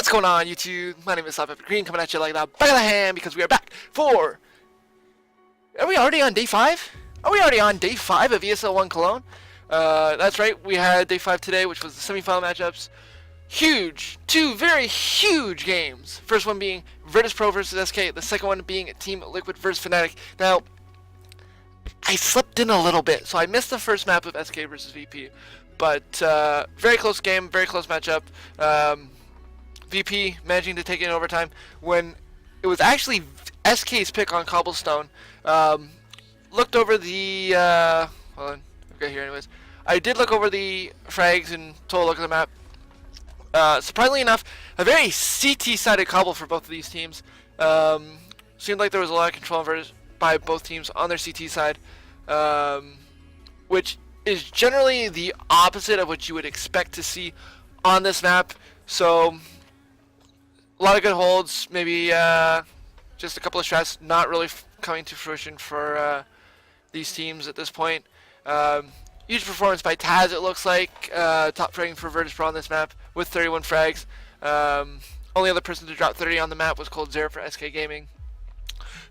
What's going on, YouTube? My name is SlapHappyGreen, coming at you like that back of the hand because we are back for... Are we already on day 5? Are we already on day 5 of ESL One Cologne? That's right, we had day 5 today, which was the semi-final matchups. Huge! Two very huge games. First one being Virtus Pro versus SK, the second one being Team Liquid versus Fnatic. Now, I slipped in a little bit, so I missed the first map of SK versus VP. But, very close game, very close matchup. VP managing to take it in overtime when it was actually SK's pick on Cobblestone. Looked over the, hold on, okay, here anyways. I did look over the frags and took a look at the map. Surprisingly enough, a very CT-sided cobble for both of these teams. Seemed like there was a lot of control by both teams on their CT side, which is generally the opposite of what you would expect to see on this map. So, a lot of good holds, maybe just a couple of strats not really coming to fruition for these teams at this point. Huge performance by Taz, it looks like, top fragging for Virtus Pro on this map with 31 frags. Only other person to drop 30 on the map was Cold Zero for SK Gaming,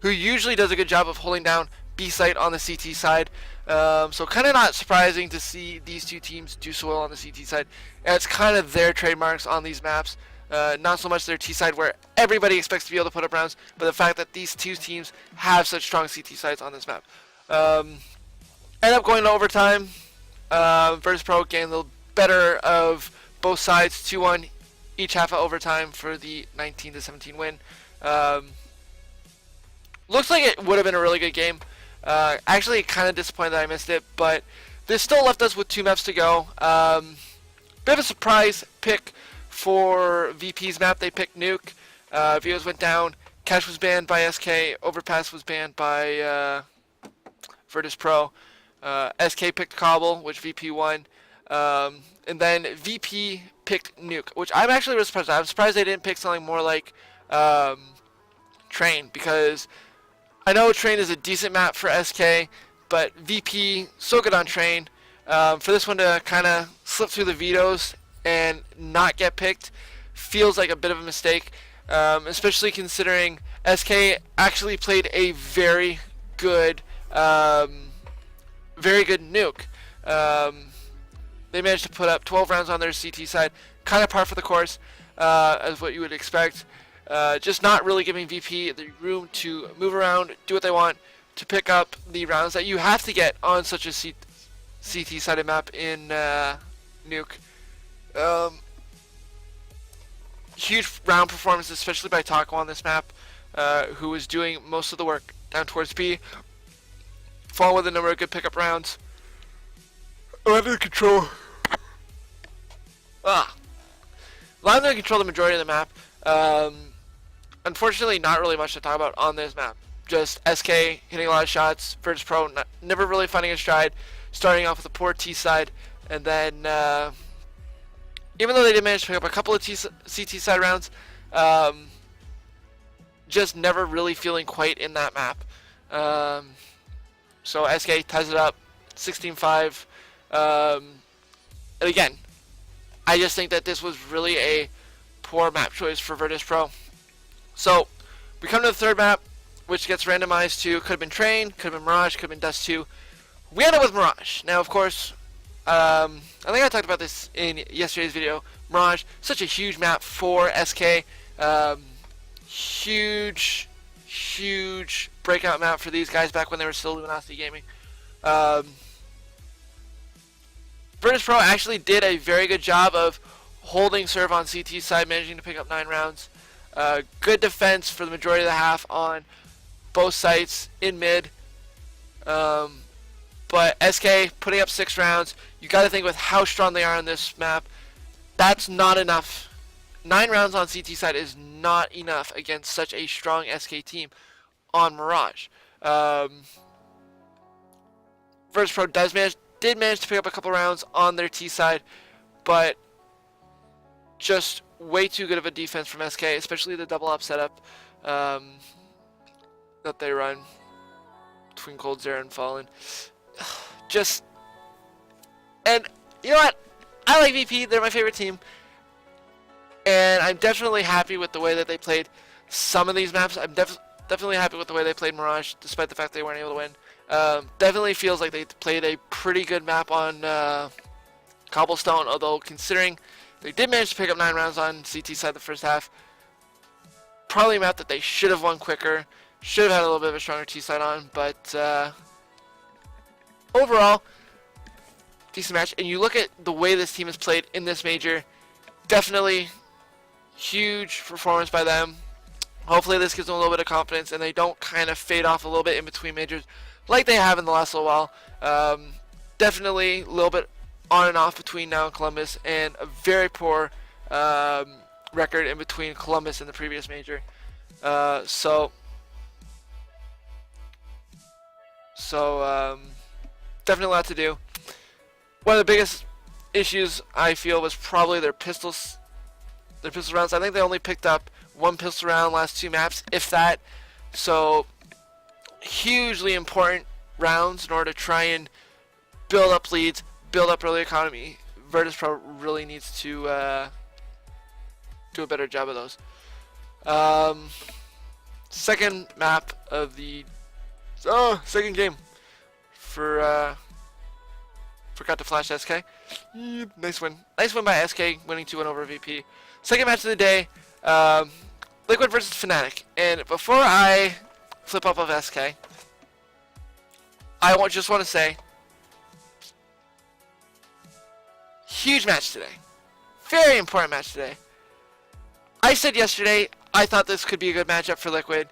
who usually does a good job of holding down B-site on the CT side. So kind of not surprising to see these two teams do so well on the CT side. And it's kind of their trademarks on these maps. Not so much their T side where everybody expects to be able to put up rounds, but the fact that these two teams have such strong CT sides on this map. End up going to overtime. Virtus Pro getting a little better of both sides, 2-1 each half of overtime for the 19-17 win. Looks like it would have been a really good game. Actually, kind of disappointed that I missed it, but this still left us with 2 maps to go. Bit of a surprise pick for VP's map. They picked Nuke. Vios went down. Cash was banned by SK. Overpass was banned by Virtus Pro. SK picked Cobble, which VP won. And then VP picked Nuke, which I'm actually really surprised. I'm surprised they didn't pick something more like Train, because I know Train is a decent map for SK, but VP so good on Train. For this one to kind of slip through the vetoes and not get picked feels like a bit of a mistake, especially considering SK actually played a very good Nuke. They managed to put up 12 rounds on their CT side, kind of par for the course, as what you would expect. Just not really giving VP the room to move around, do what they want, to pick up the rounds that you have to get on such a CT-sided map in Nuke. Huge round performance, especially by Taco on this map, who was doing most of the work down towards B, followed with a number of good pickup rounds. Allowing to control the majority of the map. Unfortunately, not really much to talk about on this map. Just SK hitting a lot of shots, Virtus Pro never really finding a stride, starting off with a poor T side, and then even though they did manage to pick up a couple of CT side rounds, just never really feeling quite in that map. So SK ties it up 16-5. And again, I just think that this was really a poor map choice for Virtus Pro. So we come to the third map, which gets randomized to, could have been Train, could have been Mirage, could have been Dust 2. We end up with Mirage. Now, of course, I think I talked about this in yesterday's video. Mirage, such a huge map for SK. Huge breakout map for these guys back when they were still Luminosity Gaming. Virtus Pro actually did a very good job of holding serve on CT side, managing to pick up 9 rounds. Good defense for the majority of the half on both sites in mid. But SK putting up 6 rounds. You got to think with how strong they are on this map, that's not enough. 9 rounds on CT side is not enough against such a strong SK team on Mirage. Virtus Pro did manage to pick up a couple rounds on their T side, but just way too good of a defense from SK, especially the double up setup that they run between Cold Zero and Fallen. And you know what? I like VP. They're my favorite team. And I'm definitely happy with the way that they played some of these maps. I'm definitely happy with the way they played Mirage, despite the fact they weren't able to win. Definitely feels like they played a pretty good map on Cobblestone, although considering they did manage to pick up 9 rounds on CT side the first half, probably a map that they should have won quicker, should have had a little bit of a stronger T side on, but overall, decent match. And you look at the way this team has played in this major, definitely huge performance by them. Hopefully this gives them a little bit of confidence and they don't kind of fade off a little bit in between majors like they have in the last little while. Definitely a little bit on and off between now and Columbus, and a very poor record in between Columbus and the previous major. So definitely a lot to do. One of the biggest issues I feel was probably their pistol rounds. I think they only picked up 1 pistol round last 2 maps, if that. So hugely important rounds in order to try and build up leads, build up early economy. Virtus Pro really needs to do a better job of those. Second map of the second game for forgot to flash SK. Nice win by SK, winning 2-1 over VP. Second match of the day, Liquid versus Fnatic. And before I flip up of SK, I just want to say, huge match today. Very important match today. I said yesterday I thought this could be a good matchup for Liquid.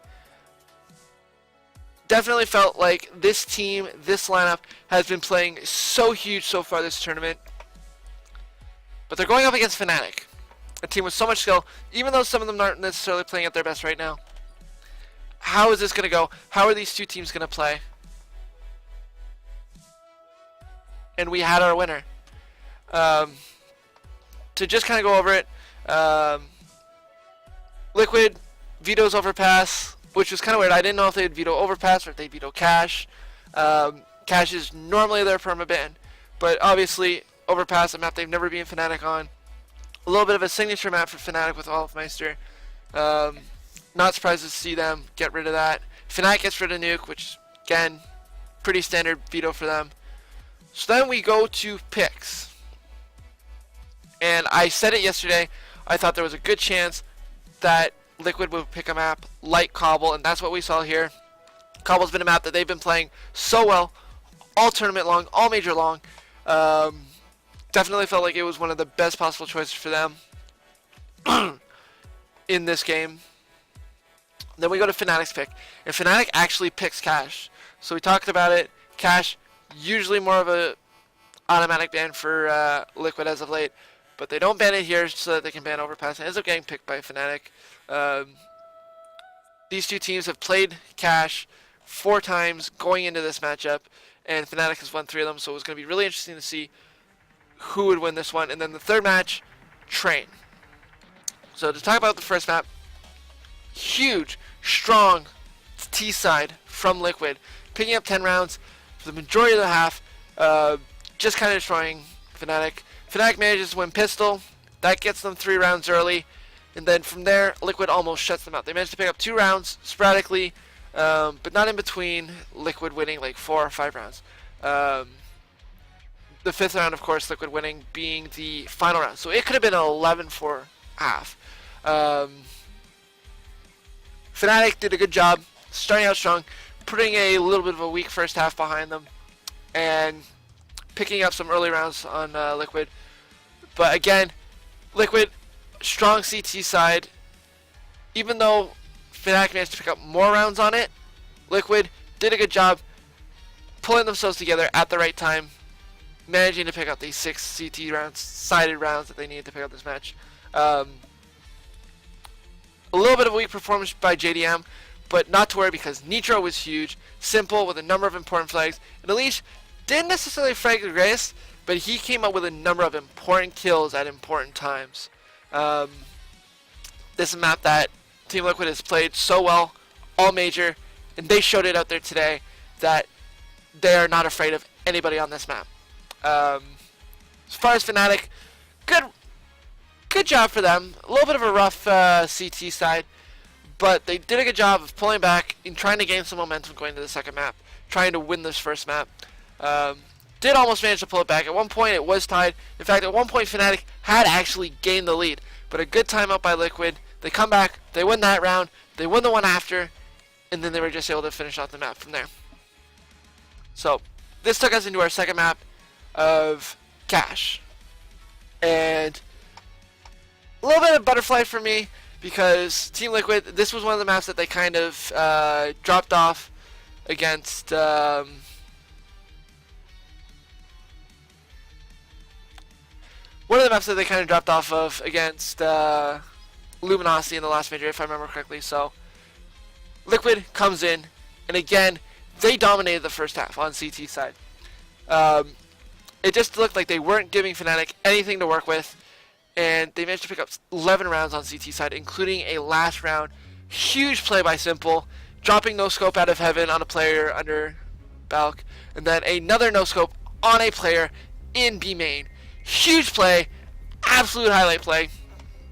Definitely felt like this team, this lineup, has been playing so huge so far this tournament. But they're going up against Fnatic, a team with so much skill, even though some of them aren't necessarily playing at their best right now. How is this going to go? How are these two teams going to play? And we had our winner. To just kind of go over it, Liquid vetoes Overpass, which was kind of weird. I didn't know if they'd veto Overpass or if they'd veto Cash. Cash is normally their permaban, but obviously Overpass, a map they've never been Fnatic on. A little bit of a signature map for Fnatic with Olafmeister. Not surprised to see them get rid of that. Fnatic gets rid of Nuke, which, again, pretty standard veto for them. So then we go to picks. And I said it yesterday, I thought there was a good chance that Liquid would pick a map like Cobble, and that's what we saw here. Cobble's been a map that they've been playing so well, all tournament long, all major long. Definitely felt like it was one of the best possible choices for them in this game. Then we go to Fnatic's pick, and Fnatic actually picks Cash. So we talked about it. Cash, usually more of a automatic ban for Liquid as of late, but they don't ban it here so that they can ban Overpass. It ends up getting picked by Fnatic. These two teams have played Cash 4 times going into this matchup, and Fnatic has won 3 of them, so it was going to be really interesting to see who would win this one. And then the third match, Train. So to talk about the first map, huge, strong T side from Liquid, picking up 10 rounds for the majority of the half, just kind of destroying Fnatic. Fnatic manages to win Pistol. That gets them 3 rounds early. And then from there, Liquid almost shuts them out. They managed to pick up 2 rounds sporadically, but not in between. Liquid winning like 4 or 5 rounds. The 5th round, of course, Liquid winning being the final round. So it could have been an 11-4 half. Fnatic did a good job starting out strong, putting a little bit of a weak first half behind them, and picking up some early rounds on Liquid. But again, Liquid, strong CT side. Even though Fnatic managed to pick up more rounds on it, Liquid did a good job pulling themselves together at the right time, managing to pick up these 6 CT rounds, sided rounds that they needed to pick up this match. A little bit of a weak performance by JDM, but not to worry because Nitro was huge, simple with a number of important flags, and Elish didn't necessarily frag the greatest, but he came up with a number of important kills at important times. This is a map that Team Liquid has played so well, all major, and they showed it out there today that they are not afraid of anybody on this map. As far as Fnatic, good good job for them. A little bit of a rough CT side, but they did a good job of pulling back and trying to gain some momentum going to the second map, trying to win this first map. Did almost manage to pull it back. At one point, it was tied. In fact, at one point, Fnatic had actually gained the lead, but a good timeout by Liquid. They come back, they win that round, they win the one after, and then they were just able to finish off the map from there. So, this took us into our second map of Cash. And a little bit of butterfly for me, because Team Liquid, this was one of the maps that they kind of dropped off against one of the maps that they kind of dropped off of against Luminosity in the last major, if I remember correctly. So Liquid comes in, and again, they dominated the first half on CT side. It just looked like they weren't giving Fnatic anything to work with, and they managed to pick up 11 rounds on CT side, including a last round huge play by Simple, dropping no scope out of heaven on a player under Balk, and then another no scope on a player in B main. Huge play, absolute highlight play.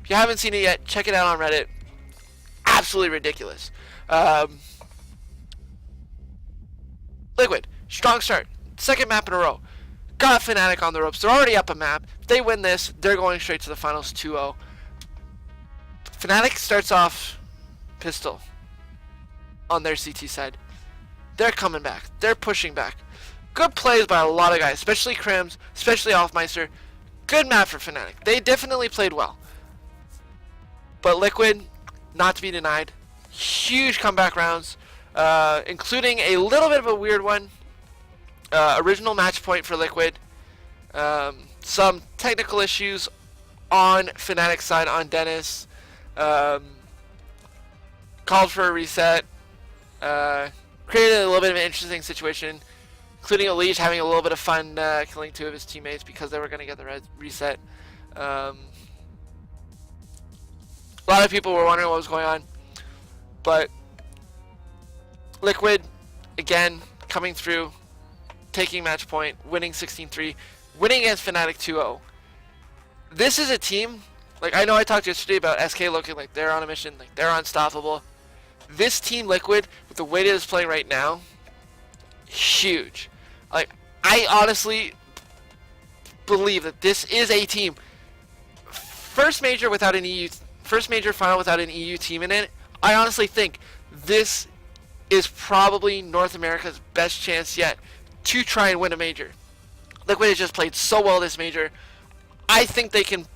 If you haven't seen it yet, check it out on Reddit. Absolutely ridiculous. Liquid, strong start, second map in a row. Got Fnatic on the ropes. They're already up a map. If they win this, they're going straight to the finals 2-0. Fnatic starts off pistol on their CT side. They're coming back. They're pushing back. Good plays by a lot of guys, especially Crims, especially Offmeister. Good map for Fnatic. They definitely played well. But Liquid, not to be denied. Huge comeback rounds, including a little bit of a weird one. Original match point for Liquid. Some technical issues on Fnatic's side on Dennis. Called for a reset. Created a little bit of an interesting situation, including Elige having a little bit of fun killing two of his teammates because they were going to get the reset. A lot of people were wondering what was going on. But Liquid, again, coming through, taking match point, winning 16-3, winning against Fnatic 2-0. This is a team, like I know I talked yesterday about SK looking like they're on a mission, like they're unstoppable. This team Liquid, with the way it is playing right now, huge. Like, I honestly believe that this is a team. First major final without an EU team in it. I honestly think this is probably North America's best chance yet to try and win a major. Liquid has just played so well this major. I think they can.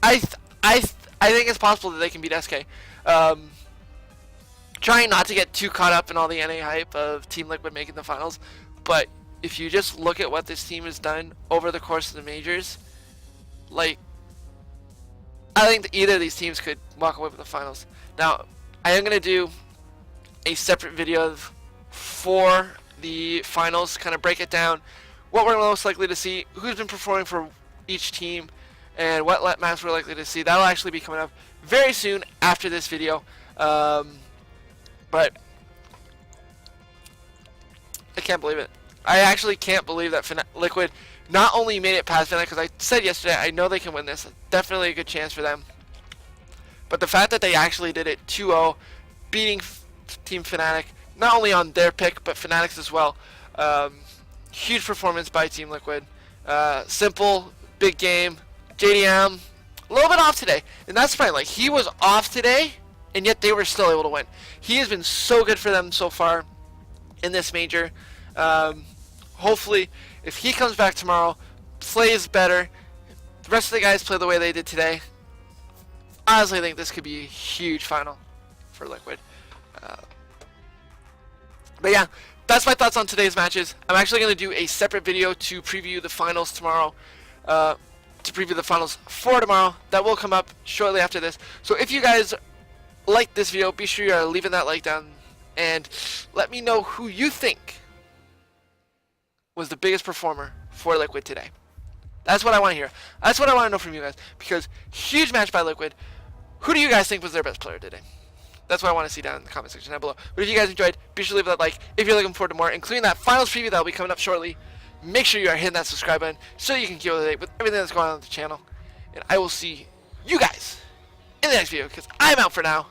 I think it's possible that they can beat SK. Trying not to get too caught up in all the NA hype of Team Liquid making the finals, but if you just look at what this team has done over the course of the majors, like, I think that either of these teams could walk away with the finals. Now, I am going to do a separate video for the finals, kind of break it down, what we're most likely to see, who's been performing for each team, and what maps we're likely to see. That'll actually be coming up very soon after this video. But I can't believe it. I actually can't believe that Liquid not only made it past Fnatic, because I said yesterday, I know they can win this. Definitely a good chance for them. But the fact that they actually did it 2-0, beating Team Fnatic, not only on their pick, but Fnatic's as well. Huge performance by Team Liquid. Simple, big game. JDM, a little bit off today. And that's fine. Like, he was off today, and yet they were still able to win. He has been so good for them so far in this major. Hopefully, if he comes back tomorrow, plays better, the rest of the guys play the way they did today, I honestly think this could be a huge final for Liquid. But yeah, that's my thoughts on today's matches. I'm actually going to do a separate video to preview the finals tomorrow. To preview the finals for tomorrow. That will come up shortly after this. So if you guys like this video, be sure you are leaving that like down and let me know who you think was the biggest performer for Liquid today. That's what I want to hear. That's what I want to know from you guys, because huge match by Liquid. Who do you guys think was their best player today? That's what I want to see down in the comment section down below. But if you guys enjoyed, be sure to leave that like. If you're looking forward to more, including that finals preview that will be coming up shortly, make sure you are hitting that subscribe button so you can keep up to date with everything that's going on with the channel. and I will see you guys in the next video, because I'm out for now.